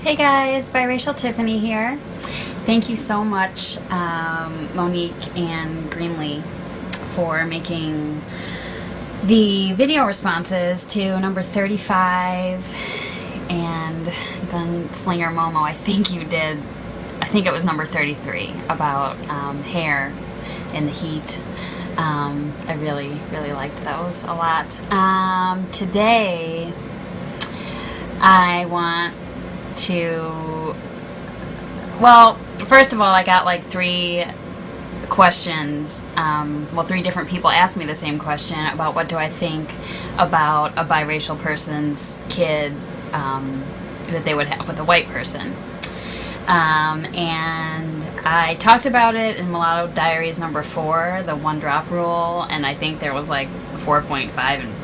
Hey guys, biracial Tiffany here. Thank you so much, Monique and Greenlee, for making the video responses to number 35 and Gunslinger Momo. I think you did, I think it was number 33, about hair in the heat. I really liked those a lot. Today, I want to, well, first of all, I got like 3 questions. Well, 3 different people asked me the same question about what do I think about a biracial person's kid that they would have with a white person. And I talked about it in Mulatto Diaries number 4, the 1-drop rule, and I think there was like 4.5 and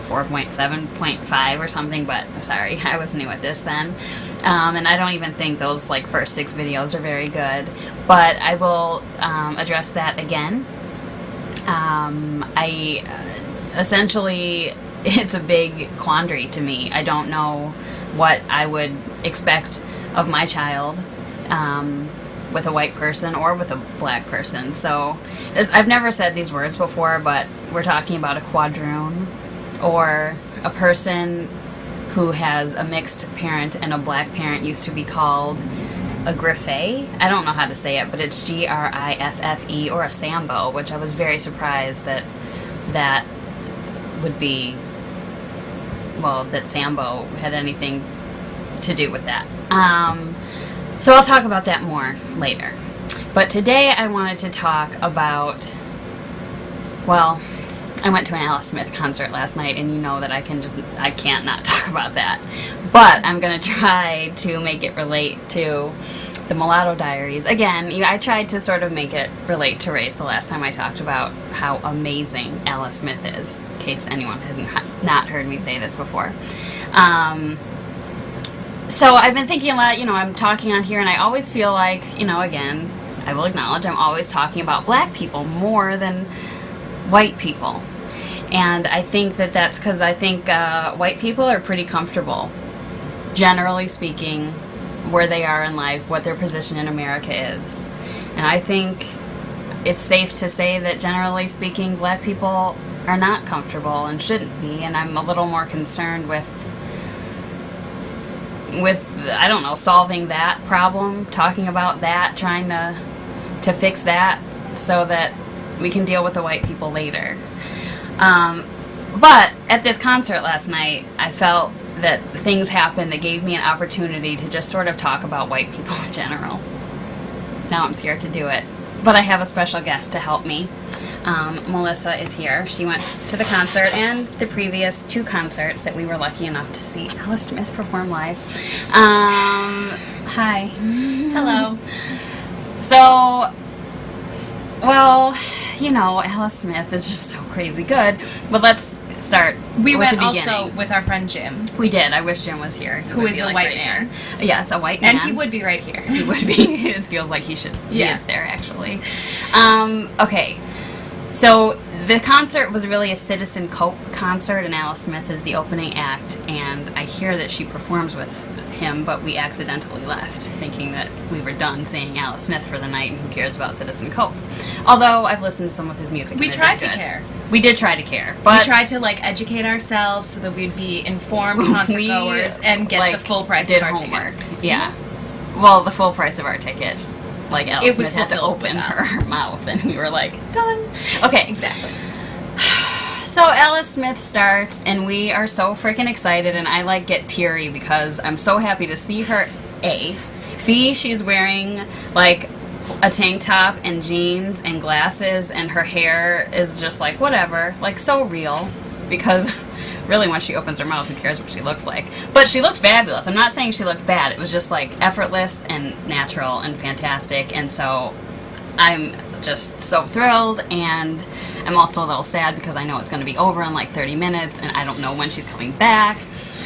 4.7.5 or something, but sorry, I was new at this then. And I don't even think those like first 6 videos are very good, but I will address that again. Essentially, it's a big quandary to me. I don't know what I would expect of my child with a white person or with a black person. So I've never said these words before, but we're talking about a quadroon, or a person who has a mixed parent and a black parent used to be called a griffé. I don't know how to say it, but it's Griffe, or a sambo, which I was very surprised that would be, well, that sambo had anything to do with that. So I'll talk about that more later. But today I wanted to talk about, well, I went to an Alice Smith concert last night, and you know that I can't not talk about that. But I'm going to try to make it relate to the Mulatto Diaries. Again, I tried to sort of make it relate to race the last time I talked about how amazing Alice Smith is, in case anyone has not heard me say this before. So I've been thinking a lot, I'm talking on here, and I always feel like, again, I will acknowledge I'm always talking about black people more than white people. And I think that's because I think white people are pretty comfortable, generally speaking, where they are in life, what their position in America is. And I think it's safe to say that, generally speaking, black people are not comfortable and shouldn't be. And I'm a little more concerned with I don't know, solving that problem, talking about that, trying to fix that so that we can deal with the white people later. But at this concert last night, I felt that things happened that gave me an opportunity to just sort of talk about white people in general. Now I'm scared to do it, but I have a special guest to help me. Melissa is here. She went to the concert and the previous 2 concerts that we were lucky enough to see Alice Smith perform live. Hi. Hello. So, well, Alice Smith is just so crazy good. But let's start We with went the beginning. also with our friend Jim, We did. I wish Jim was here. who is a white man. Yes, a white man. And he would be right here. He would be. It feels like he should. He Yeah. is there, actually. Okay. So the concert was really a Citizen Cope concert, and Alice Smith is the opening act, and I hear that she performs with him, but we accidentally left, thinking that we were done seeing Alice Smith for the night, and who cares about Citizen Cope? Although I've listened to some of his music. We and it tried is to good. care. We did try to care, but We tried to educate ourselves so that we'd be informed concert goers and get the full price did of our homework. ticket. Yeah. Well, the full price of our ticket. Alice It was Smith had to fulfilled open with us. her mouth, and we were like, done. Okay. Exactly. So Alice Smith starts, and we are so freaking excited, and I get teary because I'm so happy to see her. A. B. She's wearing a tank top and jeans and glasses, and her hair is just whatever, so real, because really when she opens her mouth, who cares what she looks like? But she looked fabulous. I'm not saying she looked bad. It was just effortless and natural and fantastic, and so I'm just so thrilled, and I'm also a little sad because I know it's going to be over in 30 minutes, and I don't know when she's coming back.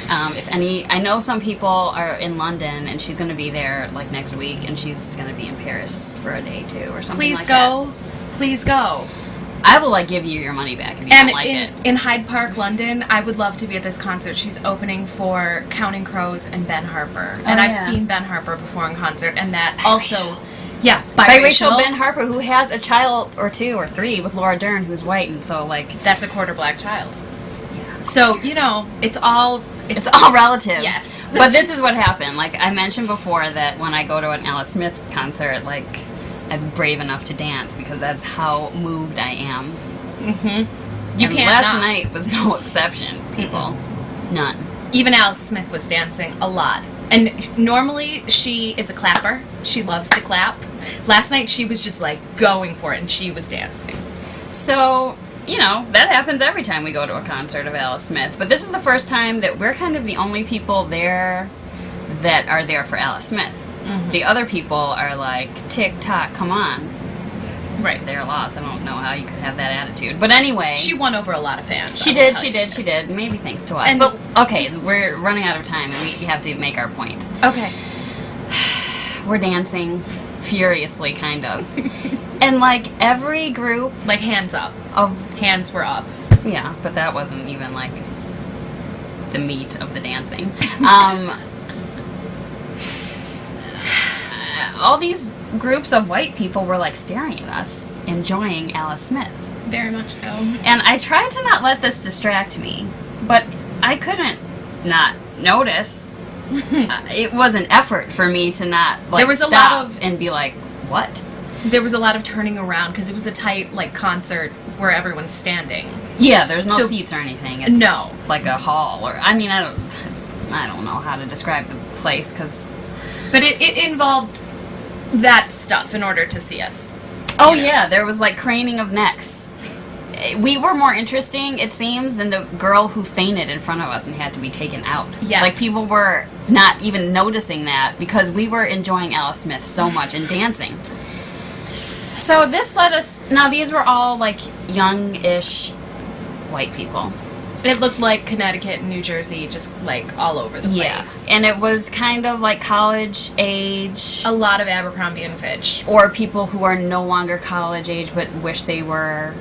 I know some people are in London, and she's going to be there next week, and she's going to be in Paris for a day too, or something Please like go. that. Please go. I will, like, give you your money back if you don't like it. And in Hyde Park, London, I would love to be at this concert. She's opening for Counting Crows and Ben Harper. And I've seen Ben Harper before in concert, and that also... Yeah, biracial Ben Harper, who has a child or 2 or 3 with Laura Dern, who's white, and so, like... That's a quarter black child. Yeah. So, you know, it's all relative. Yes. But this is what happened. Like, I mentioned before that when I go to an Alice Smith concert, like, I'm brave enough to dance because that's how moved I am. Mm-hmm. You can't last night was no exception, people. Mm-hmm. None. Even Alice Smith was dancing a lot. And normally she is a clapper. She loves to clap. Last night she was just like going for it and she was dancing. So, you know, that happens every time we go to a concert of Alice Smith. But this is the first time that we're kind of the only people there that are there for Alice Smith. Mm-hmm. The other people are like, tick-tock, come on. Right. Their loss. I don't know how you could have that attitude. But anyway. She won over a lot of fans. She did. Maybe thanks to us. And but, okay, we're running out of time and we have to make our point. Okay. We're dancing furiously, kind of. And, like, every group... Like, hands up. Hands were up. Yeah, but that wasn't even, like, the meat of the dancing. All these groups of white people were, like, staring at us, enjoying Alice Smith. Very much so. And I tried to not let this distract me, but I couldn't not notice. It was an effort for me to not, like, there was stop a lot of, and be like, what? There was a lot of turning around, because it was a tight, like, concert where everyone's standing. Yeah, there's no seats or anything. It's no. Like a hall, or, I mean, I don't know how to describe the place, because... But it involved that stuff in order to see us. Oh, yeah, there was, like, craning of necks. We were more interesting, it seems, than the girl who fainted in front of us and had to be taken out. Yes. Like, people were not even noticing that because we were enjoying Alice Smith so much and dancing. So this led us... Now, these were all, like, young-ish white people. It looked like Connecticut and New Jersey, just, like, all over the place. Yeah. And it was kind of, like, college age. A lot of Abercrombie and Fitch. Or people who are no longer college age but wish they were,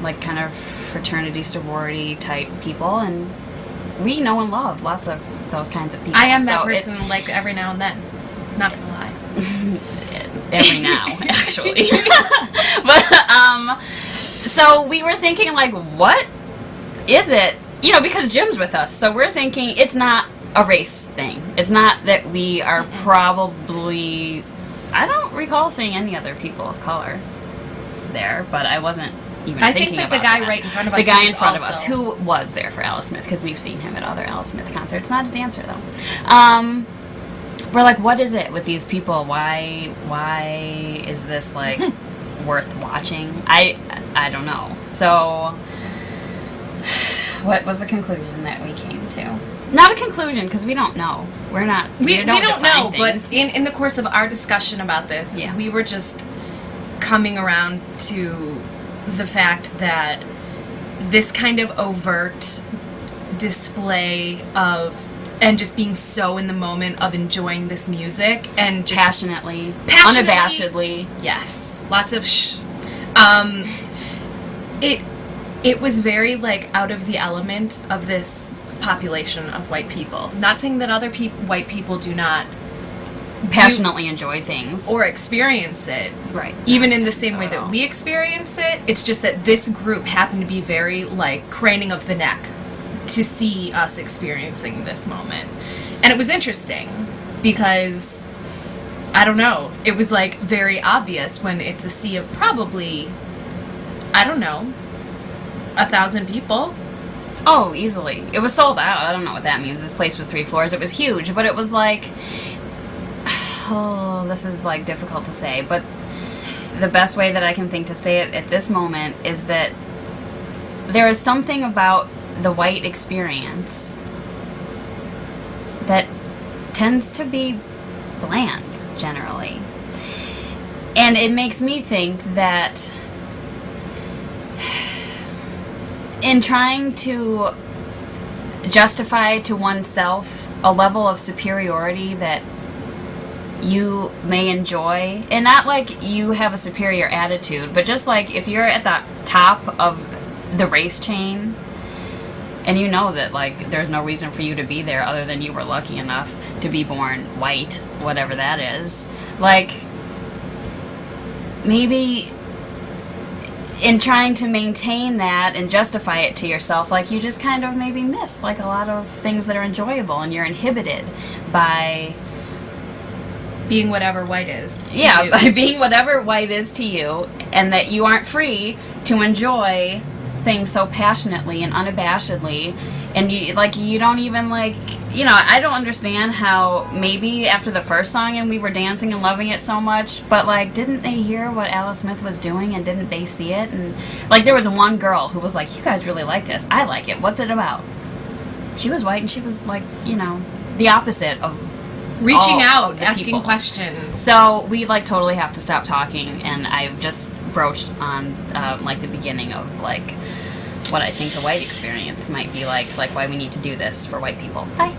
like, kind of fraternity, sorority type people. And we know and love lots of those kinds of people. I am that person, like, every now and then. Not gonna lie. Every now, actually. But, so we were thinking, like, what is it? You know, because Jim's with us, so we're thinking it's not a race thing. It's not that we are probably... I don't recall seeing any other people of color there, but I wasn't even thinking about that. I think that the guy right in front of us... The guy in front of us, who was there for Alice Smith, because we've seen him at other Alice Smith concerts. Not a dancer, though. We're like, what is it with these people? Why is this, like, worth watching? I don't know. So... What was the conclusion that we came to? Not a conclusion, because we don't know. We're not... We don't know, things. But in the course of our discussion about this, we were just coming around to the fact that this kind of overt display of... And just being so in the moment of enjoying this music and just... Passionately. Unabashedly. Yes. Lots of It was very, like, out of the element of this population of white people. Not saying that other white people do not passionately enjoy things or experience it. Right. Even in the same way that we experience it. It's just that this group happened to be very, like, craning of the neck to see us experiencing this moment. And it was interesting because, I don't know, it was, like, very obvious when it's a sea of probably, I don't know, 1,000 people. Oh, easily. It was sold out. I don't know what that means. This place was 3 floors. It was huge, but it was like... Oh, this is, like, difficult to say, but the best way that I can think to say it at this moment is that there is something about the white experience that tends to be bland, generally. And it makes me think that in trying to justify to oneself a level of superiority that you may enjoy, and not like you have a superior attitude, but just like if you're at the top of the race chain and you know that like there's no reason for you to be there other than you were lucky enough to be born white, whatever that is, like maybe in trying to maintain that and justify it to yourself, like you just kind of maybe miss like a lot of things that are enjoyable, and you're inhibited by being whatever white is to yeah you. by being whatever white is to you, and that you aren't free to enjoy things so passionately and unabashedly, and you don't even like, I don't understand how maybe after the first song and we were dancing and loving it so much, but like didn't they hear what Alice Smith was doing and didn't they see it? And like there was one girl who was like, you guys really like this, I like it, what's it about? She was white and she was like, the opposite of Reaching all out, of the asking people. questions. So we like totally have to stop talking, and I've just broached on like the beginning of like what I think the white experience might be like why we need to do this for white people. Bye.